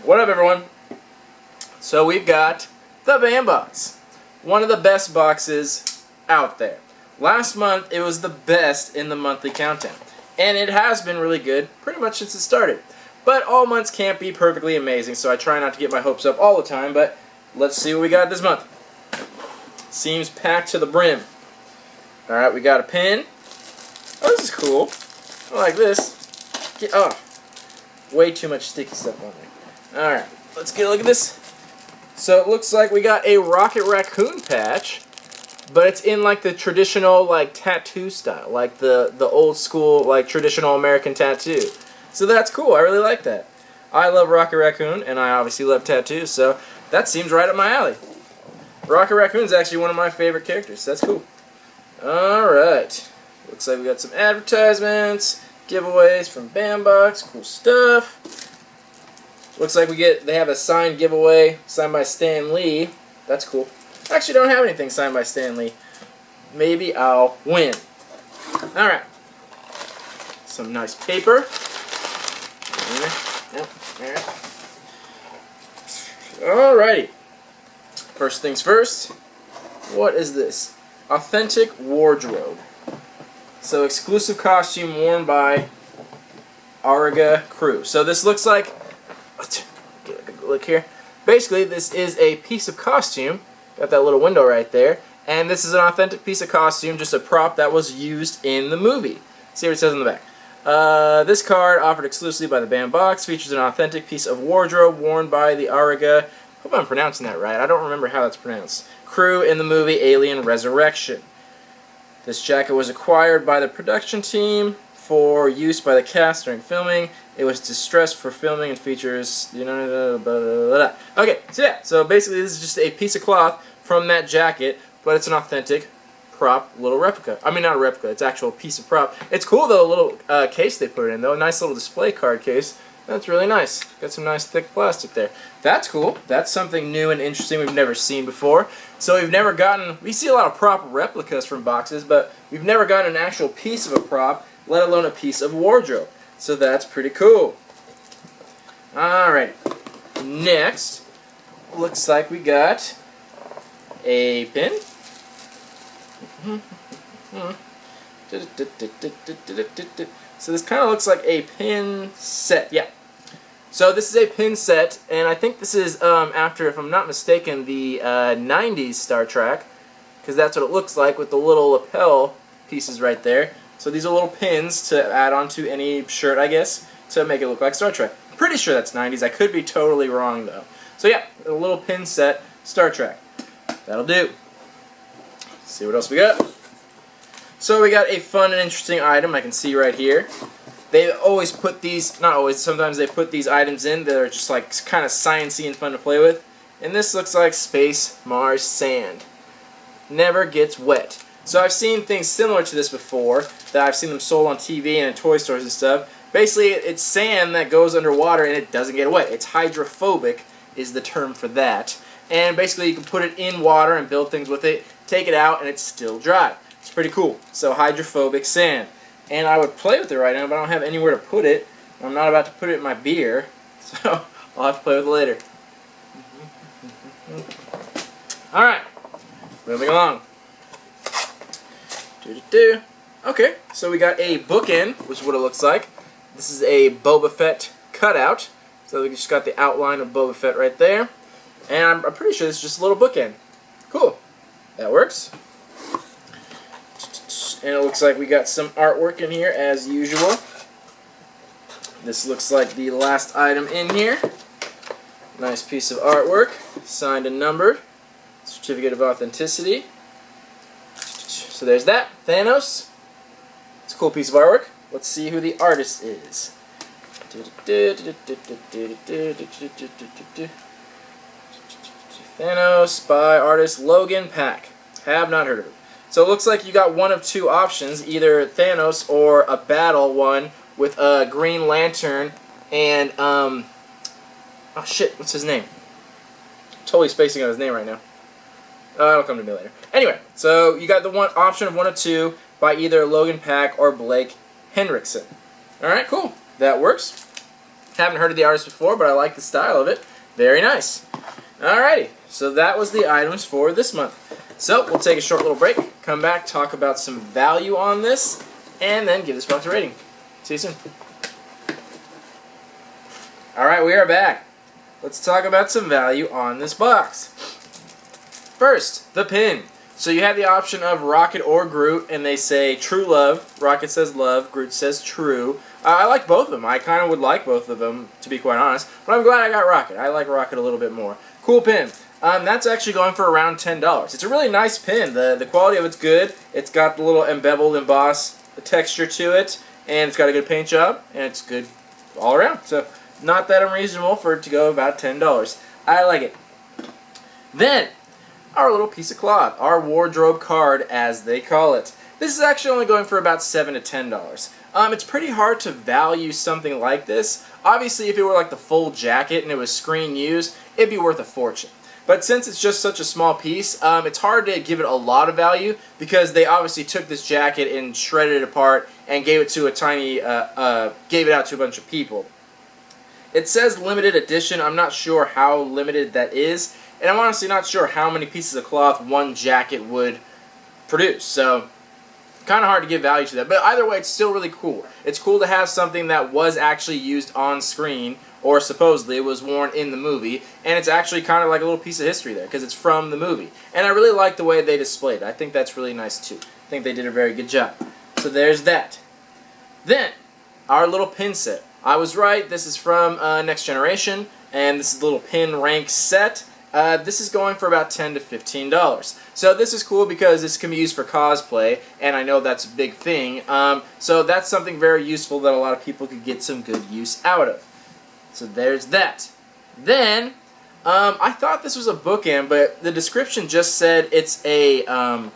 What up, everyone? So we've got the BAM box, one of the best boxes out there. Last month it was the best in the monthly countdown, and it has been really good pretty much since it started. But all months can't be perfectly amazing, so I try not to get my hopes up all the time, but let's see what we got this month. Seems packed to the brim. Alright, we got a pin. Oh, this is cool. I like this. Get off. Way too much sticky stuff on there. Alright, let's get a look at this. So it looks like we got a Rocket Raccoon patch, but it's in like the traditional like tattoo style, like the old school like traditional American tattoo. So that's cool. I really like that. I love Rocket Raccoon, and I obviously love tattoos, so that seems right up my alley. Rocket Raccoon's actually one of my favorite characters, so that's cool. Alright. Looks like we got some advertisements, giveaways from BAM Box, cool stuff. Looks like they have a signed giveaway, signed by Stan Lee. That's cool. I actually don't have anything signed by Stan Lee. Maybe I'll win. Alright. Some nice paper. Alrighty. First things first. What is this? Authentic wardrobe. So exclusive costume worn by Auriga crew. So this looks like, get a good look here. Basically, this is a piece of costume. Got that little window right there. And this is an authentic piece of costume, just a prop that was used in the movie. See what it says on the back. This card, offered exclusively by the BAM Box, features an authentic piece of wardrobe worn by the Auriga, hope I'm pronouncing that right, I don't remember how that's pronounced, crew in the movie Alien Resurrection. This jacket was acquired by the production team for use by the cast during filming. It was distressed for filming and features, Okay, so yeah, so basically this is just a piece of cloth from that jacket, but it's an authentic prop, little replica. I mean, not a replica, it's actual piece of prop. It's cool though, a little case they put it in though, a nice little display card case. That's really nice. Got some nice thick plastic there. That's cool. That's something new and interesting we've never seen before. So we've never gotten, we see a lot of prop replicas from boxes, but we've never gotten an actual piece of a prop, let alone a piece of wardrobe. So that's pretty cool. Alright. Next, looks like we got a pin. So this kind of looks like a pin set. Yeah. So this is a pin set, and I think this is after, if I'm not mistaken, the 90s Star Trek, because that's what it looks like with the little lapel pieces right there. So these are little pins to add onto any shirt, I guess, to make it look like Star Trek. I'm pretty sure that's 90s. I could be totally wrong, though. So yeah, a little pin set, Star Trek. That'll do. Let's see what else we got. So we got a fun and interesting item I can see right here. They always put these, not always, sometimes they put these items in that are just like kind of sciencey and fun to play with. And this looks like Space Mars sand. Never gets wet. So I've seen things similar to this before, that I've seen them sold on TV and in toy stores and stuff. Basically, it's sand that goes underwater and it doesn't get wet. It's hydrophobic is the term for that. And basically you can put it in water and build things with it, take it out, and it's still dry. It's pretty cool. So hydrophobic sand. And I would play with it right now, but I don't have anywhere to put it. I'm not about to put it in my beer, so I'll have to play with it later. Alright, moving along. Okay, so we got a bookend, which is what it looks like. This is a Boba Fett cutout. So we just got the outline of Boba Fett right there. And I'm pretty sure this is just a little bookend. Cool. That works. And it looks like we got some artwork in here as usual. This looks like the last item in here. Nice piece of artwork, signed and numbered. Certificate of authenticity. So there's that. Thanos. It's a cool piece of artwork. Let's see who the artist is. Thanos by artist Logan Pack. Have not heard of it. So it looks like you got one of two options, either Thanos or a battle one with a Green Lantern and, oh shit, what's his name? Totally spacing on his name right now. It'll come to me later. Anyway, so you got the one option of one of two by either Logan Pack or Blake Henriksen. Alright, cool. That works. Haven't heard of the artist before, but I like the style of it. Very nice. Alrighty, so that was the items for this month. So we'll take a short little break, come back, talk about some value on this, and then give this box a rating. See you soon. Alright, we are back. Let's talk about some value on this box. First, the pin. So you have the option of Rocket or Groot, and they say true love. Rocket says love, Groot says true. I like both of them. I kind of would like both of them, to be quite honest. But I'm glad I got Rocket. I like Rocket a little bit more. Cool pin. That's actually going for around $10. It's a really nice pin. The quality of it's good. It's got the little embellished, embossed texture to it, and it's got a good paint job, and it's good all around. So not that unreasonable for it to go about $10. I like it. Then, our little piece of cloth, our wardrobe card as they call it. This is actually only going for about $7 to $10. It's pretty hard to value something like this. Obviously, if it were like the full jacket and it was screen used, it'd be worth a fortune. But since it's just such a small piece, it's hard to give it a lot of value because they obviously took this jacket and shredded it apart and gave it to gave it out to a bunch of people. It says limited edition. I'm not sure how limited that is. And I'm honestly not sure how many pieces of cloth one jacket would produce. So, kind of hard to give value to that. But either way, it's still really cool. It's cool to have something that was actually used on screen, or supposedly was worn in the movie. And it's actually kind of like a little piece of history there, because it's from the movie. And I really like the way they displayed it. I think that's really nice too. I think they did a very good job. So there's that. Then, our little pin set. I was right. This is from Next Generation. And this is the little pin rank set. This is going for about $10 to $15. So this is cool because this can be used for cosplay, and I know that's a big thing. So that's something very useful that a lot of people could get some good use out of. So there's that. Then, I thought this was a bookend, but the description just said it's a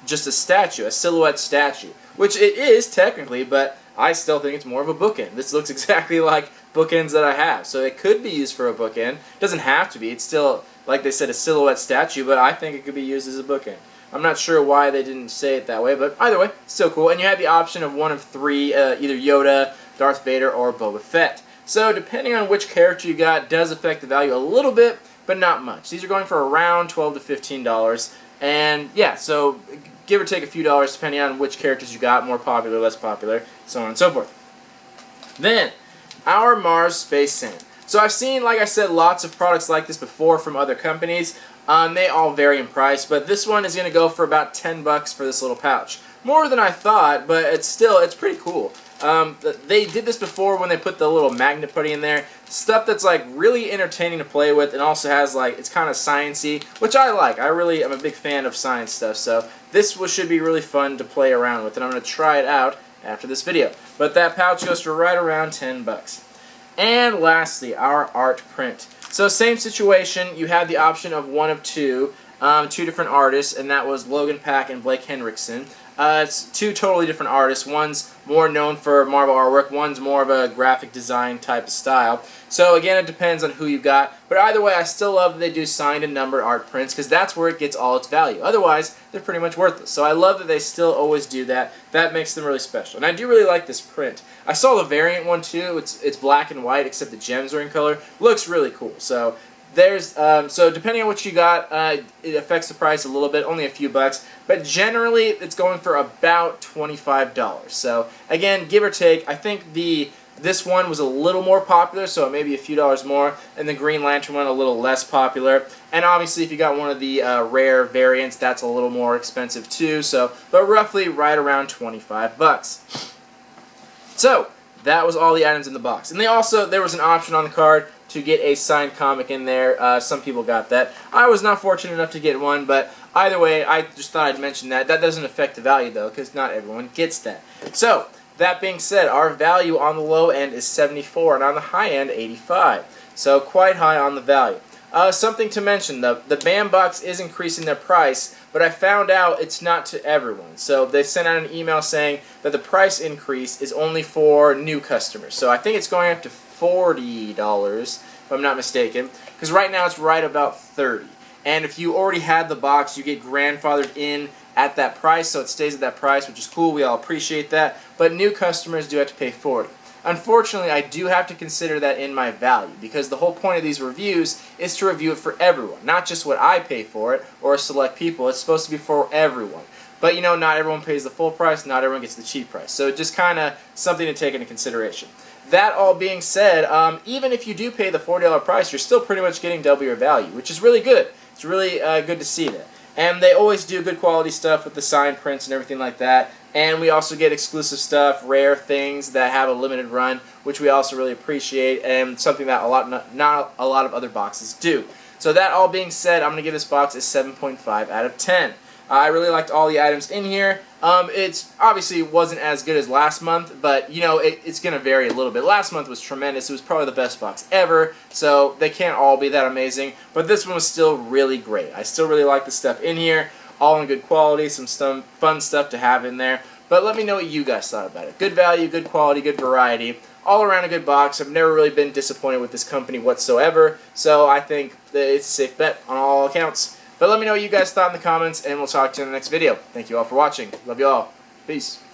just a statue, a silhouette statue, which it is technically, but I still think it's more of a bookend. This looks exactly like bookends that I have, so it could be used for a bookend. It doesn't have to be. It's still, like they said, a silhouette statue, but I think it could be used as a bookend. I'm not sure why they didn't say it that way, but either way, it's still cool. And you have the option of one of three, either Yoda, Darth Vader, or Boba Fett. So depending on which character you got does affect the value a little bit, but not much. These are going for around $12 to $15. And yeah, so give or take a few dollars depending on which characters you got, more popular, less popular, so on and so forth. Then, our Mars Space Sand. So I've seen, like I said, lots of products like this before from other companies. They all vary in price, but this one is going to go for about $10 for this little pouch. More than I thought, but it's pretty cool. They did this before when they put the little magnet putty in there. Stuff that's like really entertaining to play with and also has like, it's kind of sciencey, which I like. I really am a big fan of science stuff, so this should be really fun to play around with, and I'm going to try it out after this video. But that pouch goes for right around $10. And lastly, our art print. So same situation, you have the option of one of two different artists, and that was Logan Pack and Blake Hendrickson. It's two totally different artists. One's more known for Marvel artwork, one's more of a graphic design type of style. So again, it depends on who you got. But either way, I still love that they do signed and numbered art prints because that's where it gets all its value. Otherwise, they're pretty much worthless. So I love that they still always do that. That makes them really special. And I do really like this print. I saw the variant one too. It's black and white except the gems are in color. Looks really cool. So there's so depending on what you got, it affects the price a little bit, only a few bucks, but generally it's going for about $25. So again, give or take, I think this one was a little more popular, so maybe a few dollars more, and the Green Lantern one a little less popular. And obviously, if you got one of the rare variants, that's a little more expensive too. So, but roughly right around $25. So that was all the items in the box, and there was an option on the card to get a signed comic in there. Some people got that. I was not fortunate enough to get one, but either way, I just thought I'd mention that. That doesn't affect the value, though, because not everyone gets that. So, that being said, our value on the low end is $74, and on the high end, $85. So, quite high on the value. Something to mention, the BAM box is increasing their price, but I found out it's not to everyone. So, they sent out an email saying that the price increase is only for new customers. So, I think it's going up to $40, if I'm not mistaken, because right now it's right about $30. And if you already had the box, you get grandfathered in at that price, so it stays at that price, which is cool. We all appreciate that. But new customers do have to pay $40. Unfortunately, I do have to consider that in my value, because the whole point of these reviews is to review it for everyone, not just what I pay for it or select people. It's supposed to be for everyone. But you know, not everyone pays the full price, not everyone gets the cheap price. So just kind of something to take into consideration. That all being said, even if you do pay the $40 price, you're still pretty much getting double your value, which is really good. It's really good to see that. And they always do good quality stuff with the signed prints and everything like that. And we also get exclusive stuff, rare things that have a limited run, which we also really appreciate, and something that not a lot of other boxes do. So that all being said, I'm going to give this box a 7.5 out of 10. I really liked all the items in here. It's obviously wasn't as good as last month, but you know, it's going to vary a little bit. Last month was tremendous. It was probably the best box ever, so they can't all be that amazing. But this one was still really great. I still really like the stuff in here. All in good quality, some fun stuff to have in there. But let me know what you guys thought about it. Good value, good quality, good variety. All around a good box. I've never really been disappointed with this company whatsoever, so I think that it's a safe bet on all accounts. But let me know what you guys thought in the comments, and we'll talk to you in the next video. Thank you all for watching. Love you all. Peace.